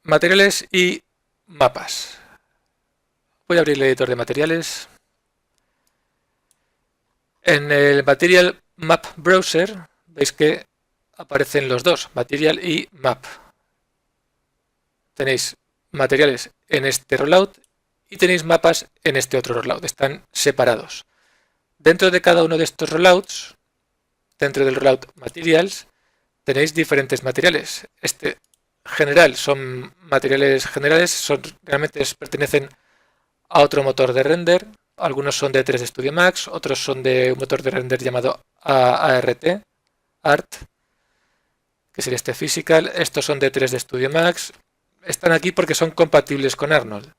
materiales y mapas. Voy a abrir el editor de materiales. En el Material Map Browser veis que aparecen los dos, Material y Map. Tenéis materiales en este rollout y tenéis mapas en este otro rollout. Están separados. Dentro de cada uno de estos rollouts, dentro del rollout Materials, tenéis diferentes materiales. Este general son materiales generales, realmente pertenecen a otro motor de render. Algunos son de 3D Studio Max, otros son de un motor de render llamado ART, que sería este Physical. Estos son de 3D Studio Max. Están aquí porque son compatibles con Arnold.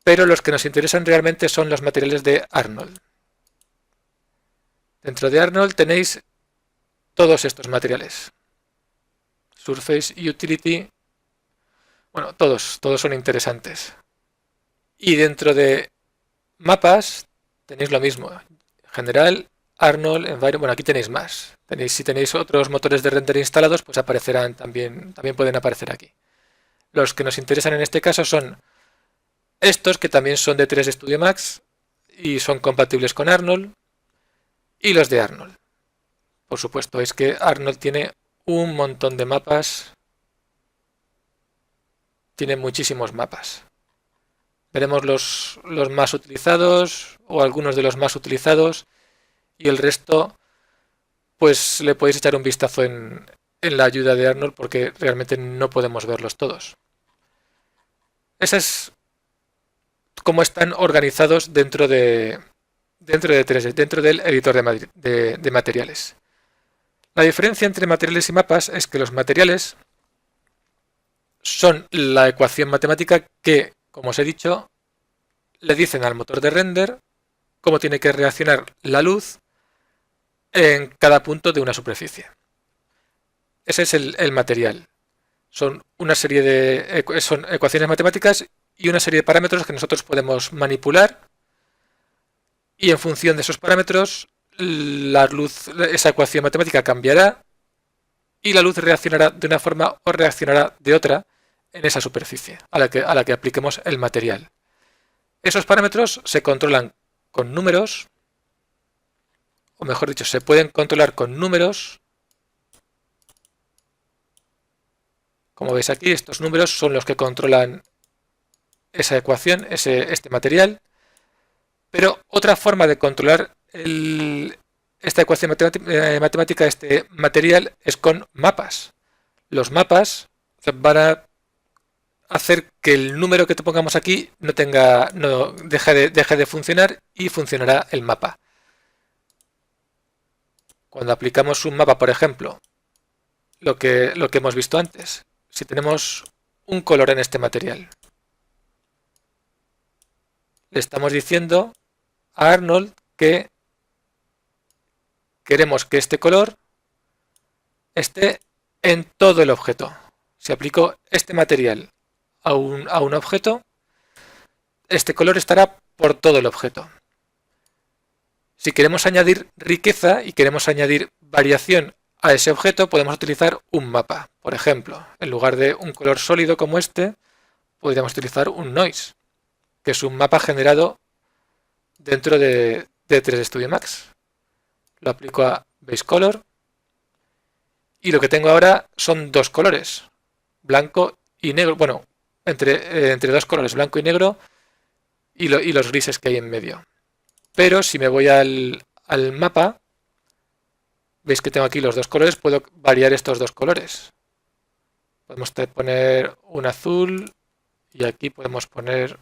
Pero los que nos interesan realmente son los materiales de Arnold. Dentro de Arnold tenéis todos estos materiales. Surface, Utility, bueno, todos son interesantes. Y dentro de mapas tenéis lo mismo. General, Arnold, Environment, bueno, aquí tenéis más. Si tenéis otros motores de render instalados, pues aparecerán también pueden aparecer aquí. Los que nos interesan en este caso son estos, que también son de 3D Studio Max y son compatibles con Arnold, y los de Arnold. Por supuesto, es que Arnold tiene un montón de mapas, tiene muchísimos mapas. Veremos los más utilizados o algunos de los más utilizados, y el resto pues le podéis echar un vistazo en la ayuda de Arnold, porque realmente no podemos verlos todos. Esa es cómo están organizados dentro de 3D, dentro del editor de materiales. La diferencia entre materiales y mapas es que los materiales son la ecuación matemática que, como os he dicho, le dicen al motor de render cómo tiene que reaccionar la luz en cada punto de una superficie. Ese es el material. Son una serie de son ecuaciones matemáticas y una serie de parámetros que nosotros podemos manipular, y en función de esos parámetros la luz, esa ecuación matemática cambiará y la luz reaccionará de una forma o reaccionará de otra en esa superficie a la que apliquemos el material. Esos parámetros se controlan con números, o mejor dicho, se pueden controlar con números. Como veis aquí, estos números son los que controlan esa ecuación, este material. Pero otra forma de controlar esta ecuación matemática, este material, es con mapas. Los mapas van a hacer que el número que te pongamos aquí deje de funcionar, y funcionará el mapa. Cuando aplicamos un mapa, por ejemplo, lo que hemos visto antes, si tenemos un color en este material, le estamos diciendo a Arnold que queremos que este color esté en todo el objeto. Si aplico este material a un objeto, este color estará por todo el objeto. Si queremos añadir riqueza y queremos añadir variación a ese objeto, podemos utilizar un mapa. Por ejemplo, en lugar de un color sólido como este, podríamos utilizar un noise, que es un mapa generado dentro de 3D Studio Max. Lo aplico a Base Color y lo que tengo ahora son dos colores, blanco y negro. Bueno, entre dos colores, blanco y negro, y los grises que hay en medio. Pero si me voy al mapa, veis que tengo aquí los dos colores, puedo variar estos dos colores. Podemos poner un azul y aquí podemos poner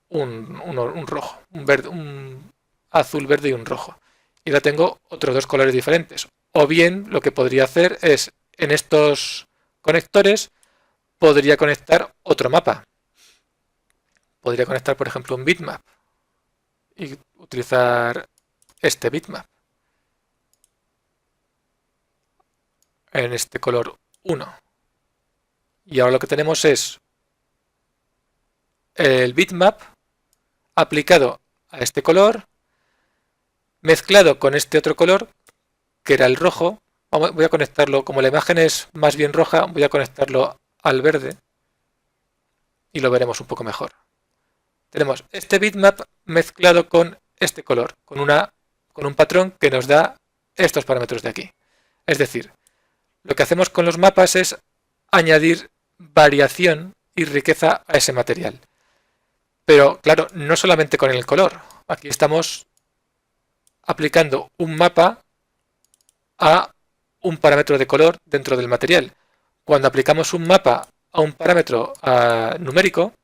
un rojo, un azul, verde y un rojo. Y ahora tengo otros dos colores diferentes. O bien lo que podría hacer es, en estos conectores, podría conectar otro mapa. Podría conectar, por ejemplo, un bitmap y utilizar este bitmap en este color 1. Y ahora lo que tenemos es el bitmap aplicado a este color, mezclado con este otro color, que era el rojo, Voy a conectarlo, como la imagen es más bien roja, voy a conectarlo al verde y lo veremos un poco mejor. Tenemos este bitmap mezclado con este color, con un patrón que nos da estos parámetros de aquí. Es decir, lo que hacemos con los mapas es añadir variación y riqueza a ese material. Pero claro, no solamente con el color. Aquí estamos aplicando un mapa a un parámetro de color dentro del material. Cuando aplicamos un mapa a un parámetro numérico,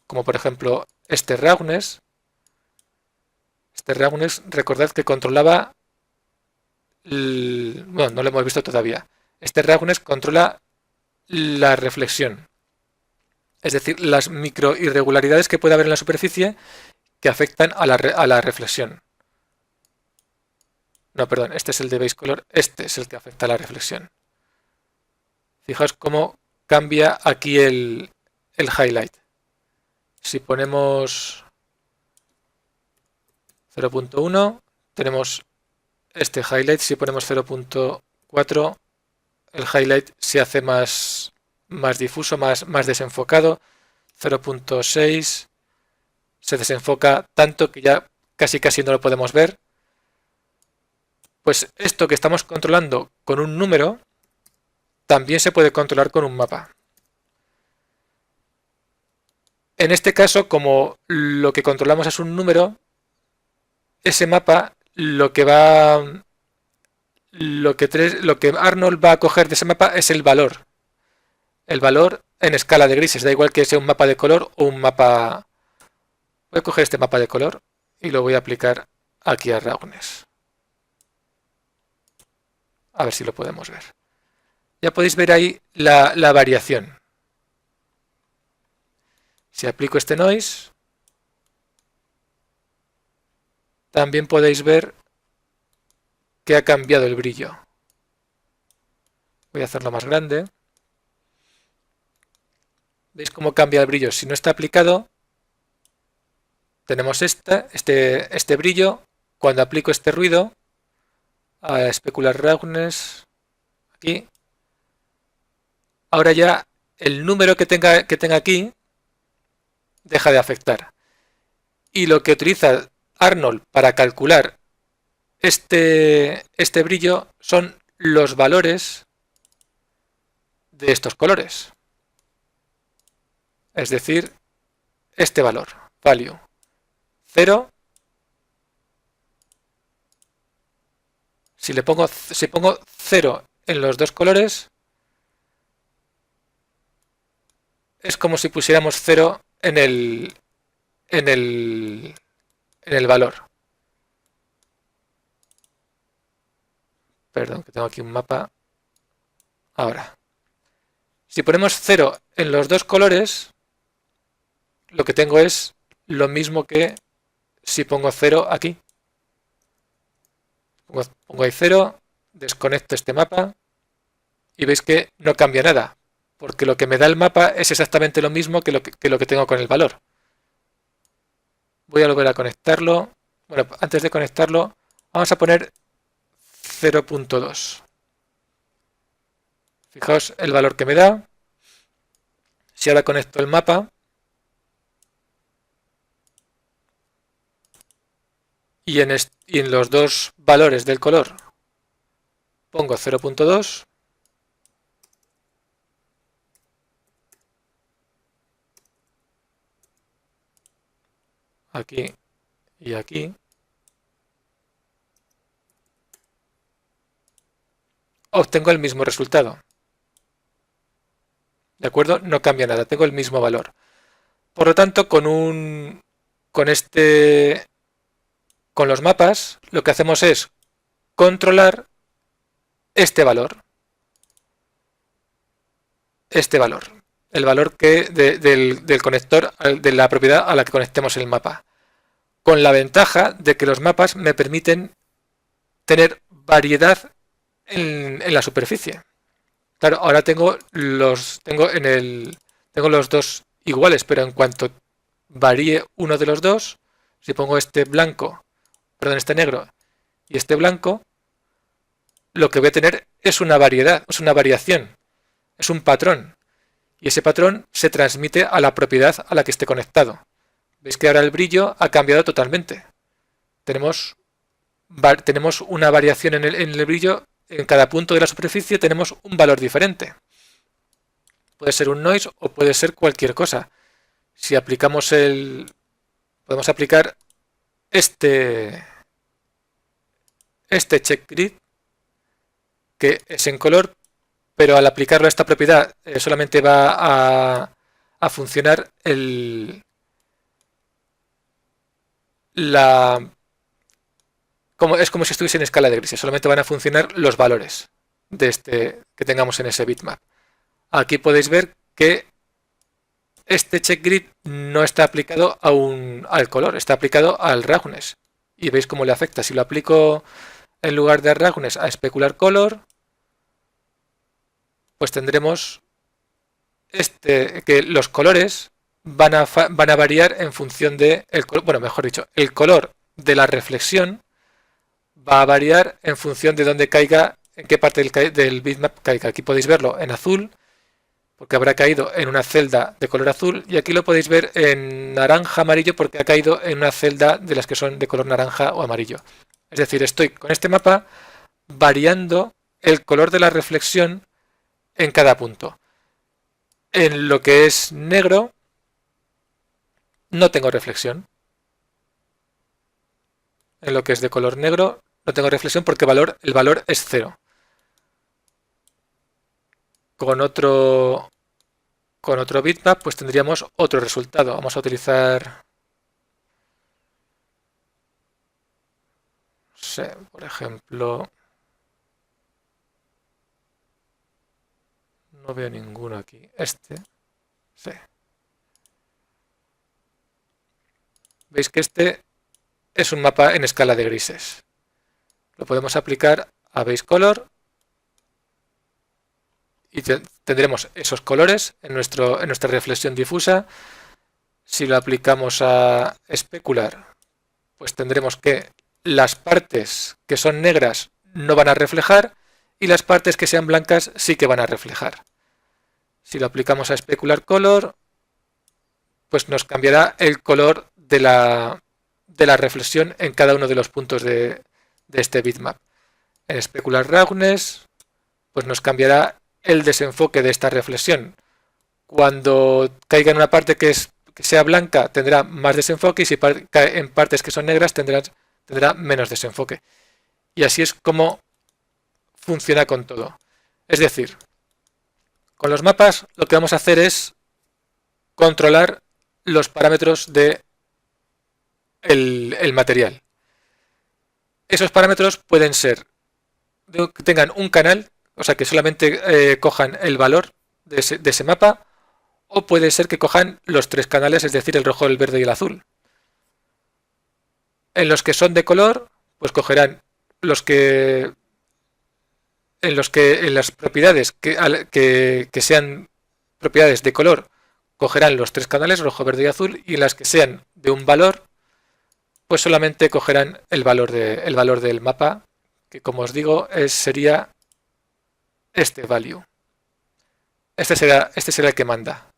como por ejemplo este roughness, recordad que controlaba, bueno, no lo hemos visto todavía. Este roughness controla la reflexión, es decir, las micro irregularidades que puede haber en la superficie que afectan a la reflexión. No, perdón, este es el de base color, este es el que afecta a la reflexión. Fijaos cómo cambia aquí el highlight. Si ponemos 0.1, tenemos este highlight. Si ponemos 0.4, el highlight se hace más difuso, más desenfocado. 0.6 se desenfoca tanto que ya casi no lo podemos ver. Pues esto que estamos controlando con un número también se puede controlar con un mapa. En este caso, como lo que controlamos es un número, ese mapa lo que Arnold va a coger de ese mapa es el valor. El valor en escala de grises, da igual que sea un mapa de color o un mapa. Voy a coger este mapa de color y lo voy a aplicar aquí a roughness. A ver si lo podemos ver. Ya podéis ver ahí la variación. Si aplico este noise, también podéis ver que ha cambiado el brillo. Voy a hacerlo más grande. ¿Veis cómo cambia el brillo? Si no está aplicado, tenemos este brillo. Cuando aplico este ruido, a especular roughness, aquí, ahora ya el número que tenga aquí deja de afectar. Y lo que utiliza Arnold para calcular este brillo son los valores de estos colores. Es decir, este valor, value 0. Si pongo 0 en los dos colores, es como si pusiéramos 0 en el valor. Perdón, que tengo aquí un mapa. Ahora, si ponemos 0 en los dos colores, lo que tengo es lo mismo que si pongo 0 aquí. Pongo ahí 0, desconecto este mapa y veis que no cambia nada, porque lo que me da el mapa es exactamente lo mismo que lo que tengo con el valor. Voy a volver a conectarlo. Bueno, antes de conectarlo, vamos a poner 0.2. Fijaos el valor que me da. Si ahora conecto el mapa, y en los dos valores del color pongo 0.2, aquí y aquí, obtengo el mismo resultado. ¿De acuerdo? No cambia nada, tengo el mismo valor. Por lo tanto, con los mapas, lo que hacemos es controlar este valor. El valor del conector, de la propiedad a la que conectemos el mapa. Con la ventaja de que los mapas me permiten tener variedad en la superficie. Claro, ahora tengo los dos iguales, pero en cuanto varíe uno de los dos, si pongo este negro y este blanco, lo que voy a tener es una variedad, es una variación, es un patrón. Y ese patrón se transmite a la propiedad a la que esté conectado. Veis que ahora el brillo ha cambiado totalmente. Tenemos una variación en el brillo. En cada punto de la superficie tenemos un valor diferente. Puede ser un noise o puede ser cualquier cosa. Si aplicamos podemos aplicar este check grid, que es en color, pero al aplicarlo a esta propiedad solamente va a funcionar es como si estuviese en escala de grises, solamente van a funcionar los valores que tengamos en ese bitmap. Aquí podéis ver que este check grid no está aplicado al color, está aplicado al roughness. Y veis cómo le afecta. Si lo aplico en lugar de roughness a specular color, pues tendremos que los colores van a variar en función de bueno, mejor dicho, el color de la reflexión va a variar en función de dónde caiga, en qué parte del bitmap caiga. Aquí podéis verlo en azul, porque habrá caído en una celda de color azul, y aquí lo podéis ver en naranja amarillo porque ha caído en una celda de las que son de color naranja o amarillo. Es decir, estoy con este mapa variando el color de la reflexión en cada punto. En lo que es negro no tengo reflexión. En lo que es de color negro no tengo reflexión porque el valor es 0. Con otro bitmap pues tendríamos otro resultado. Vamos a utilizar, no sé, por ejemplo, no veo ninguno aquí. Sí. Veis que este es un mapa en escala de grises. Lo podemos aplicar a base color y tendremos esos colores en nuestra reflexión difusa. Si lo aplicamos a especular, pues tendremos que las partes que son negras no van a reflejar y las partes que sean blancas sí que van a reflejar. Si lo aplicamos a especular color, pues nos cambiará el color de la reflexión en cada uno de los puntos de este bitmap. En especular roughness, pues nos cambiará el desenfoque de esta reflexión. Cuando caiga en una parte que sea blanca tendrá más desenfoque y si cae en partes que son negras tendrá menos desenfoque. Y así es como funciona con todo. Es decir, con los mapas lo que vamos a hacer es controlar los parámetros de el material. Esos parámetros pueden ser que tengan un canal, o sea que solamente cojan el valor de ese mapa, o puede ser que cojan los 3 canales, es decir, el rojo, el verde y el azul. En los que son de color, pues cogerán en las propiedades que sean propiedades de color, cogerán los 3 canales, rojo, verde y azul, y en las que sean de un valor, pues solamente cogerán el valor del mapa, que como os digo sería este value. Este será el que manda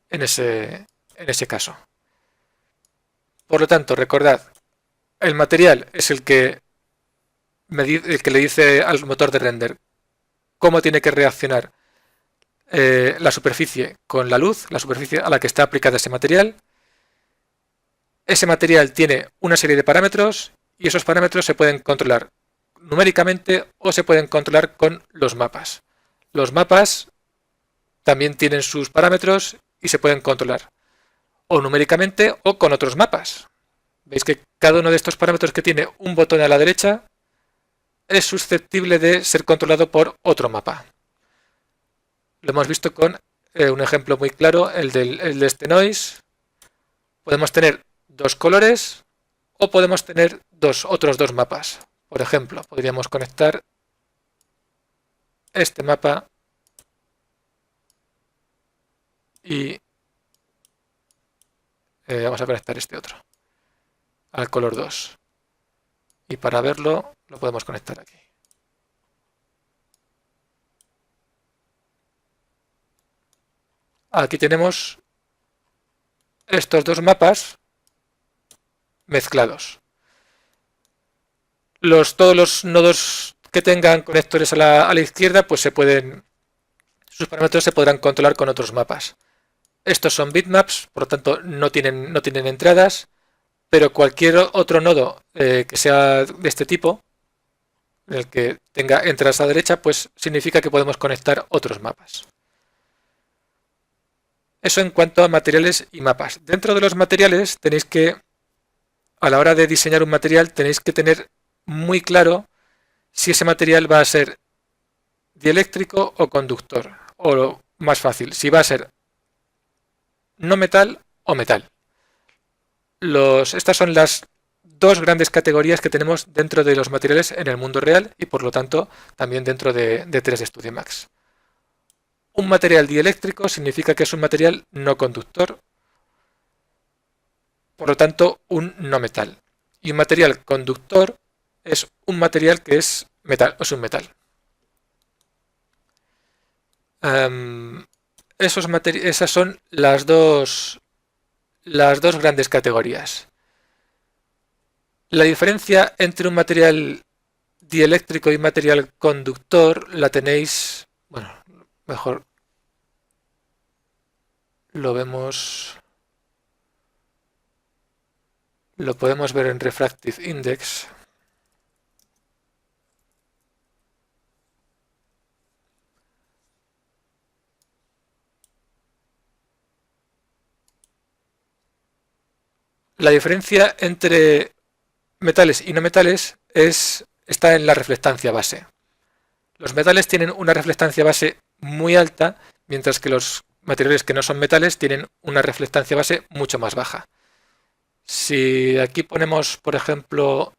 en ese caso. Por lo tanto, recordad, el material es el que le dice al motor de render cómo tiene que reaccionar la superficie con la luz, la superficie a la que está aplicada ese material. Ese material tiene una serie de parámetros y esos parámetros se pueden controlar numéricamente o se pueden controlar con los mapas. Los mapas también tienen sus parámetros y se pueden controlar o numéricamente o con otros mapas. Veis que cada uno de estos parámetros que tiene un botón a la derecha es susceptible de ser controlado por otro mapa. Lo hemos visto con un ejemplo muy claro, el de este noise. Podemos tener 2 colores o podemos tener otros dos mapas. Por ejemplo, podríamos conectar este mapa y vamos a conectar este otro al color 2. Y para verlo lo podemos conectar aquí. aquí tenemos estos dos mapas mezclados. Todos los nodos que tengan conectores a la izquierda, pues sus parámetros se podrán controlar con otros mapas. Estos son bitmaps, por lo tanto no tienen entradas, pero cualquier otro nodo que sea de este tipo, en el que tenga entradas a la derecha, pues significa que podemos conectar otros mapas. Eso en cuanto a materiales y mapas. Dentro de los materiales tenéis que, a la hora de diseñar un material, tenéis que tener muy claro si ese material va a ser dieléctrico o conductor. O lo más fácil, si va a ser no metal o metal. Estas son las dos grandes categorías que tenemos dentro de los materiales en el mundo real y por lo tanto también dentro de 3D Studio Max. Un material dieléctrico significa que es un material no conductor, por lo tanto un no metal. Y un material conductor es un material que es metal, es un metal. Esas son las dos grandes categorías. La diferencia entre un material dieléctrico y material conductor la tenéis, bueno, mejor lo podemos ver en Refractive Index. La diferencia entre metales y no metales está en la reflectancia base. Los metales tienen una reflectancia base muy alta, mientras que los materiales que no son metales tienen una reflectancia base mucho más baja. Si aquí ponemos, por ejemplo,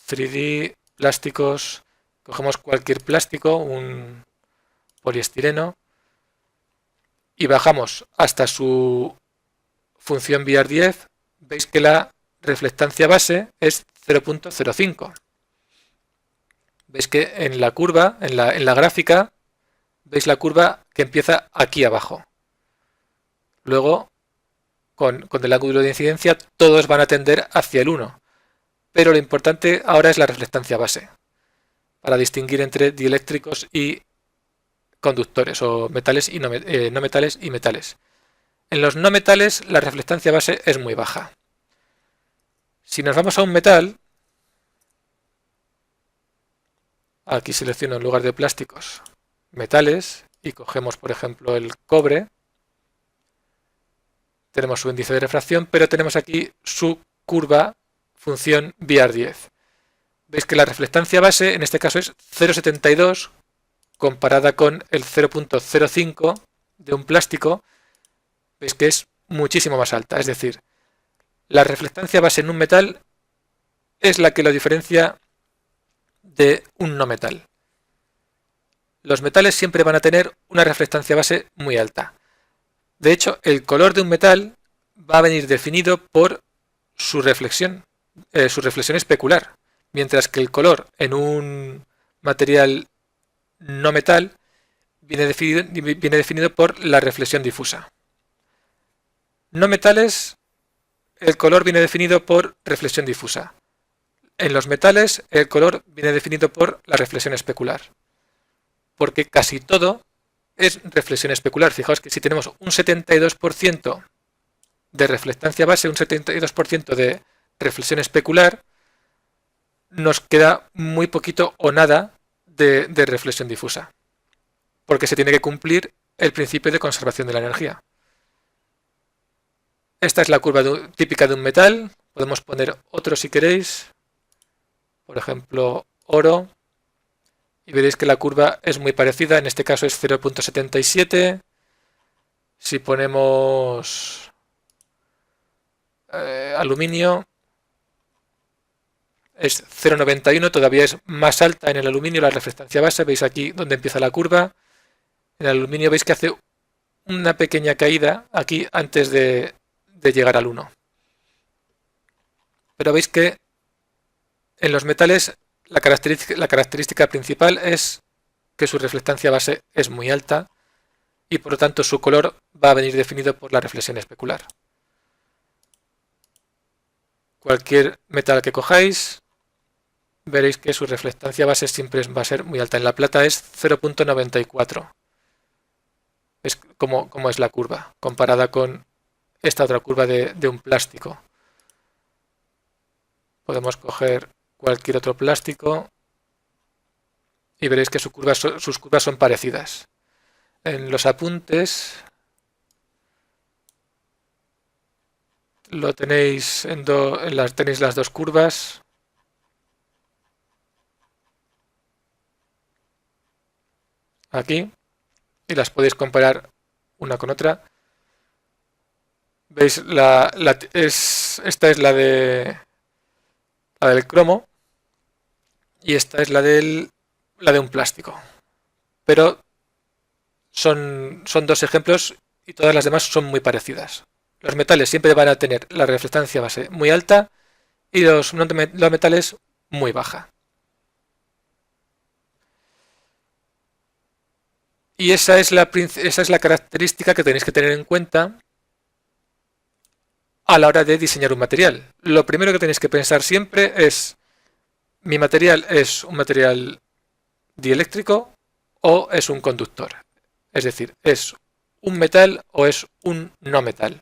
3D, plásticos, cogemos cualquier plástico, un poliestireno, y bajamos hasta su función VR10, veis que la reflectancia base es 0.05. Veis que en la curva, en la gráfica, veis la curva que empieza aquí abajo. Luego, con el ángulo de incidencia, todos van a tender hacia el 1. Pero lo importante ahora es la reflectancia base, para distinguir entre dieléctricos y conductores, o metales y no metales y metales. En los no metales la reflectancia base es muy baja. Si nos vamos a un metal, aquí selecciono en lugar de plásticos metales y cogemos por ejemplo el cobre, tenemos su índice de refracción, pero tenemos aquí su curva función VR10. Veis que la reflectancia base en este caso es 0.72 comparada con el 0.05 de un plástico. Veis que es muchísimo más alta, es decir, la reflectancia base en un metal es la que lo diferencia de un no metal. Los metales siempre van a tener una reflectancia base muy alta. De hecho, el color de un metal va a venir definido por su reflexión especular, mientras que el color en un material no metal viene definido por la reflexión difusa. No metales, el color viene definido por reflexión difusa. En los metales, el color viene definido por la reflexión especular. Porque casi todo es reflexión especular. Fijaos que si tenemos un 72% de reflectancia base, un 72% de reflexión especular, nos queda muy poquito o nada de reflexión difusa. Porque se tiene que cumplir el principio de conservación de la energía. Esta es la curva típica de un metal. Podemos poner otro si queréis. Por ejemplo, oro. Y veréis que la curva es muy parecida. En este caso es 0.77. Si ponemos aluminio, es 0.91. Todavía es más alta en el aluminio la reflectancia base. Veis aquí donde empieza la curva. En el aluminio veis que hace una pequeña caída aquí antes de llegar al 1. Pero veis que en los metales la característica principal es que su reflectancia base es muy alta y por lo tanto su color va a venir definido por la reflexión especular. Cualquier metal que cojáis, veréis que su reflectancia base siempre va a ser muy alta. En la plata es 0.94. Es como es la curva, comparada con esta otra curva de un plástico. Podemos coger cualquier otro plástico y veréis que sus curvas son parecidas. En los apuntes lo tenéis tenéis las dos curvas. Aquí, y las podéis comparar una con otra. Veis, esta es la del cromo y esta es la de un plástico. Pero son dos ejemplos y todas las demás son muy parecidas. Los metales siempre van a tener la reflectancia base muy alta y los metales muy baja. Y esa es la característica que tenéis que tener en cuenta a la hora de diseñar un material. Lo primero que tenéis que pensar siempre es: ¿mi material es un material dieléctrico o es un conductor? Es decir, ¿es un metal o es un no metal?